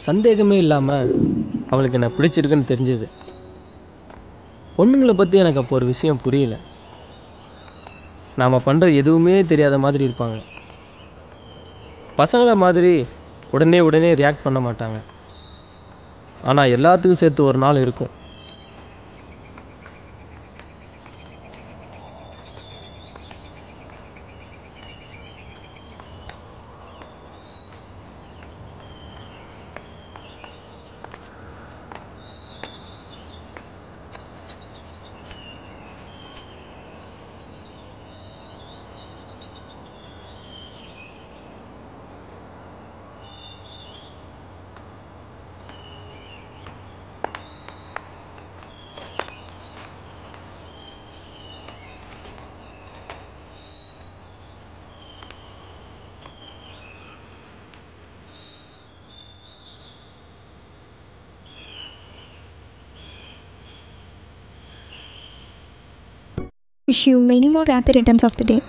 சந்தேகமே இல்லாமல் அவளுக்கு என்ன பிடிச்சிருக்குன்னு தெரிஞ்சுது. பொண்ணுங்களை பற்றி எனக்கு அப்போ ஒரு விஷயம் புரியல. நாம் பண்ணுற எதுவுமே தெரியாத மாதிரி இருப்பாங்க. பசங்களை மாதிரி உடனே ரியாக்ட் பண்ண மாட்டாங்க. ஆனால் எல்லாத்துக்கும் சேர்த்து ஒரு நாள் இருக்கும். Wish you many more happy returns of the day.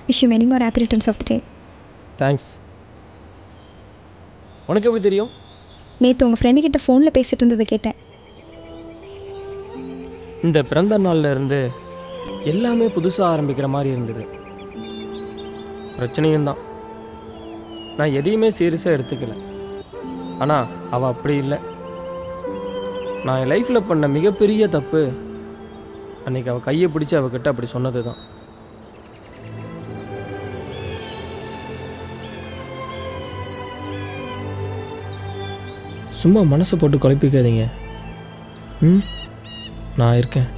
Wish you many more happy returns of the day. Thanks. உனக்கு எப்படி தெரியும்? நேற்று உங்கள் ஃப்ரெண்டு கிட்ட ஃபோனில் பேசிகிட்டு இருந்ததை கேட்டேன். இந்த பிறந்த நாளில் இருந்து எல்லாமே புதுசாக ஆரம்பிக்கிற மாதிரி இருந்தது. பிரச்சனையும் தான். நான் எதையுமே சீரியஸாக எடுத்துக்கல. ஆனால் அவள் அப்படி இல்லை. நான் என் லைஃப்பில் பண்ண மிகப்பெரிய தப்பு அன்றைக்கி அவள் கையை பிடிச்சி அவகிட்ட அப்படி சொன்னது தான். சும்மா மனசை போட்டு குழப்பிக்காதீங்க. நான் இருக்கேன்.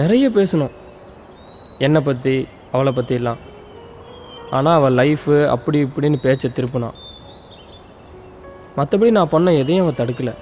நிறைய பேசணும் என்னை பற்றி அவளை பற்றிலாம். ஆனால் அவள் லைஃபு அப்படி இப்படின்னு பேச்சை திருப்பினான். மற்றபடி நான் பண்ண எதையும் அவள் தடுக்கலை.